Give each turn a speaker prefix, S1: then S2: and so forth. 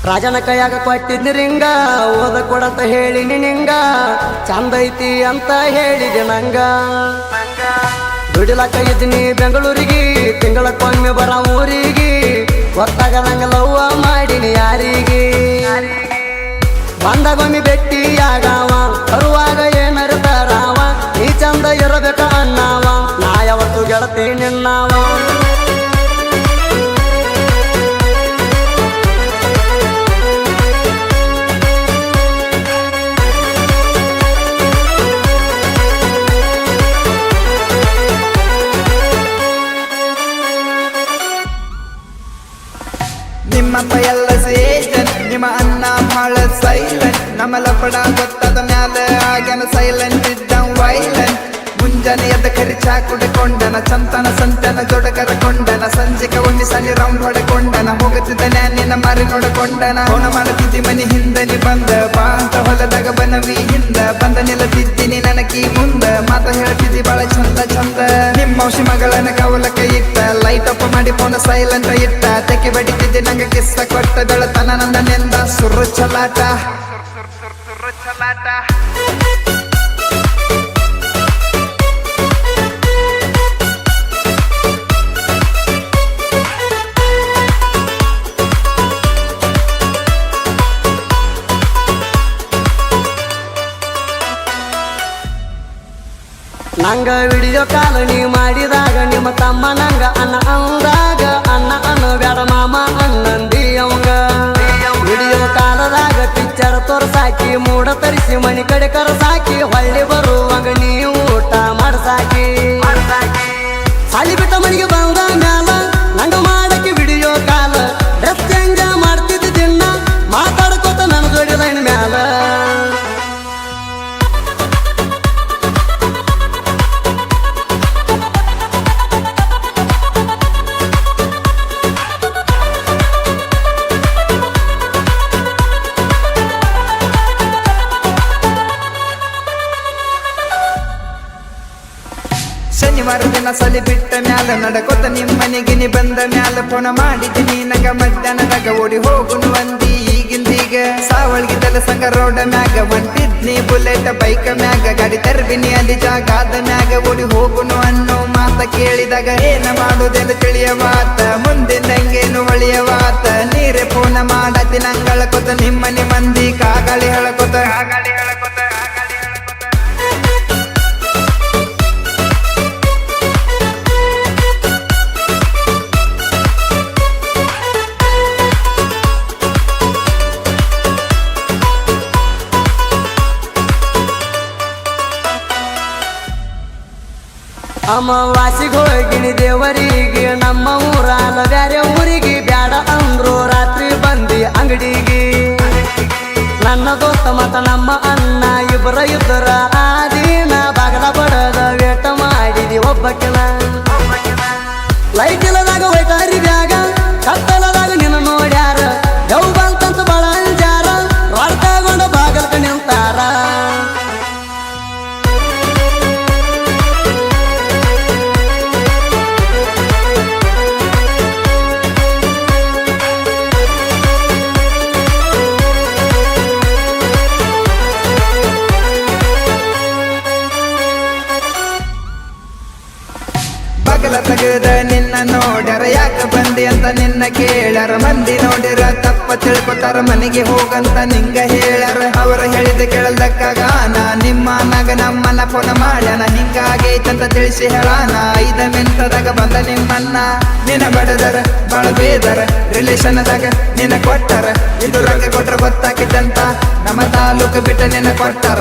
S1: ರಾಜನ ಕೈಯಾಗ ಕೊಟ್ಟಿದ್ನಿ ರಿಂಗ ಓದ ಕೊಡಂತ ಹೇಳಿನಿ ನಿಂಗ ಚಂದ ಐತಿ ಅಂತ ಹೇಳಿದೆ ನಂಗ ದುಡಿಲಕ್ಕ ಇದ್ದೀನಿ ಬೆಂಗಳೂರಿಗೆ ತಿಂಗಳಕ್ಕೊಮ್ಮೆ ಬರ ಊರಿಗೆ ಗೊತ್ತಾಗದಂಗ ಲವ್ವ ಮಾಡಿನಿ ಯಾರಿಗೆ ಬಂದಾಗೊಮ್ಮೆ ಭೆಟ್ಟಿಯಾಗವ ಬರುವಾಗ ಏನರ್ತಾರವ ನೀ ಚಂದ ಇರಬೇಕ ಅನ್ನವ ನಾ ಯಾವತ್ತು ಗೆಳತಿ ನಿನ್ನವ
S2: ನಿಮ್ಮಪ್ಪ ಎಲ್ಲ ಸೇಜನ್ ನಿಮ್ಮ ಅನ್ನ ಭಾಳ ಸೈಲೆಂಟ್ ನಮ್ಮ ಲಪಡ ಗೊತ್ತಾದ ಮ್ಯಾಲ ಆಗ್ಯಾನ ಸೈಲೆಂಟ್ ಇದ್ದ ವೈಲೆಂಟ್ ಮುಂಜಾನೆ ಎದ್ದ ಕರಿಚಾ ಕುಡಿಕೊಂಡನ ಚಂತನ ಸಂತನ ಜೋಡ ಕರಕೊಂಡನ ಸಂಜೆಗೆ ಒಮ್ಮೆ ಸನಿ ರೌಂಡ್ ಹೊಡೆಕೊಂಡನ ಹೋಗುತ್ತಿದ್ದನೆ ನಿನ್ನ ಮಾರಿ ನೋಡಿಕೊಂಡನ ಫೋನ ಮಾಡುತ್ತಿದ್ದಿ ಮನಿ ಹಿಂದನಿ ಬಂದ ಬಾ ಅಂತ ಹೊಲದಾಗ ಬನವಿ ಹಿಂದ ಬಂದ ನಿಲ್ಲದಿದ್ದೀನಿ ನನಕಿ ಮುಂದ ಮಾತ ಹೇಳ್ತಿದ್ದಿ ಬಾಳ ಚಂದ ಚಂದ ನಿಮ್ಮ ಔಷಿ ಮಗಳನ್ನ ಕವಲಕ ಇಟ್ಟ ಲೈಟ್ ಅಪ್ ಮಾಡಿ ಫೋನ ಸೈಲೆಂಟ್ ಇಟ್ಟ ತೆಕ್ಕಿ ಬಡಿತಿದ್ದಿ ನಂಗೆ ಕಿಸ್ಸ ಕೊಟ್ಟ ಬೆಳತನ ನಂದನೆಂದ ಸುರು ಚಲಾಟ ಚಲಾಟ
S1: ನಂಗ ವಿಡಿಯೋ ಕಾಲ್ ನೀ ಮಾಡಿದಾಗ ನಿಮ್ಮ ತಮ್ಮ ನಂಗ ಅನ್ನ ಅಂದಾಗ ಅನ್ನ ಅನ್ನ ಬ್ಯಾಡ ಮಾಮ ಅನ್ನಂದಿ ಅವಂಗ ವಿಡಿಯೋ ಕಾಲದಾಗ ಪಿಕ್ಚರ್ ತೋರ್ಸಾಕಿ ಮೂಡ ತರಿಸಿ ಮನಿ ಕಡೆ ಕರಸಾಕಿ ಹೊಳ್ಳಿ ಬರುವಾಗ ನೀವು ಊಟ ಮಾಡ್ಸಾಕಿ ಸಾಲಿ ಬಿಟ್ಟ ಮನಿಗೆ ಬಂದ ಮ್ಯಾಲ ನಂಗ ಮಾಡಕ್ಕೆ ವಿಡಿಯೋ ಕಾಲ ಡ್ರೆಸ್ ಚೇಂಜ್ ಮಾಡ್ತಿದ್ದ ದಿನ ಮಾತಾಡ್ಕೋತ ನನ್ನ ಜೋಡಿ ಲೈನ್ ಮ್ಯಾಲ
S2: ಶನಿವಾರ ದಿನ ಸಲಿ ಬಿಟ್ಟ ಮ್ಯಾಲ ನಡಕೊತ ನಿಮ್ಮನೆಗೆ ನೀ ಬಂದ ಮ್ಯಾಲ ಫೋನ ಮಾಡಿದ್ದೀನಿ ನಗ ಮಧ್ಯಾಹ್ನದಾಗ ಓಡಿ ಹೋಗುನು ಅಂದಿ ಈಗಿಂದೀಗ ಸಾವಳ್ಗಿದ್ದಲ್ಲ ಸಂಗ ರೋಡ ಮ್ಯಾಗ ಹೊಂಟಿದ್ನಿ ಬುಲೆಟ್ ಬೈಕ್ ಮ್ಯಾಗ ಗಾಡಿ ತರ್ಬಿನಿ ಅಲ್ಲಿ ಜಾಗಾದ ಮ್ಯಾಗ ಓಡಿ ಹೋಗುನು ಅನ್ನೋ ಮಾತ ಕೇಳಿದಾಗ ಏನ ಮಾಡುದೆಲ್ಲ ತಿಳಿಯವಾತ ಮುಂದೆ ನಂಗೇನು ಒಳಿಯವಾತ ನೀರೇ ಫೋನ ಮಾಡತಿ ನಂಗಳಕೊತ ನಿಮ್ಮನೆ ಮಂದಿ ಕಾಗಾಳಿ ಹೇಳಕೊತ ಅಮಾವಾಸಿಗೆ ಹೋಗಿನಿ ದೇವರಿಗೆ ನಮ್ಮ ಊರಾಲ ಬ್ಯಾರೆ ಊರಿಗೆ ಬ್ಯಾಡ ಅಂದ್ರು ರಾತ್ರಿ ಬಂದಿ ಅಂಗಡಿಗೆ ನನ್ನ ದೋಸ್ತ ಮತ್ತ ನಮ್ಮ ಅಣ್ಣ ಇಬ್ಬರ ಇದ್ದರ ಆ ದಿನ ಬಾಗಲ ಬಡದ ವೇಟ ಮಾಡಿದಿ ಒಬ್ಬಕ್ಕಿನ ಲೈಟ್ ಇಲ್ಲದಾಗ ಹೋಯ್ತಾರಿ ಬ್ಯಾಗ ಕತ್ತಲದಾಗ ನಿನ್ನ ನೋಡ್ಯಾರ ಯಾವ ಬಂತಂತ ಬಾಳ ಅಂಜಾರ ರಾಡ್ ತಗೊಂಡ ಬಾಗಲ್ಕ ನಿಂತಾರ ಬಗಲ ತೆಗೆದ ನಿನ್ನ ನೋಡ್ಯಾರ ಯಾಕ ಬಂದಿ ಅಂತ ನಿನ್ನ ಕೇಳ್ಯಾರ ಮಂದಿ ನೋಡಿರ ತಪ್ಪ ತಿಳ್ಕೊತಾರ ಮನೆಗೆ ಹೋಗಂತ ನಿಂಗ ಹೇಳ್ಯಾರ ಅವರ ಹೇಳಿದ ಕೇಳದಕ್ಕಾಗ ನಾ ನಿಮ್ಮ ನಗ ನಮ್ಮನ್ನ ಫೋನ ಮಾಡ್ಯಾನ ಹಿಂಗಾಗೈತಂತ ತಿಳಿಸಿ ಹೇಳಾನ 5 ಮಿನಿಟದಾಗ ಬಂದ ನಿಮ್ಮನ್ನ ನಿನ್ನ ಬಡದರ ಬಾಳ ಬೇದರ ರಿಲೇಷನ್ದಾಗ ನಿನ್ನ ಕೊಟ್ಟಾರ ಇದು ರಂಗ ಕೊಟ್ರ ಗೊತ್ತಾಕಿದ್ದಂತ ನಮ್ಮ ತಾಲೂಕು ಬಿಟ್ಟ ನಿನ್ನ ಕೊಟ್ಟಾರ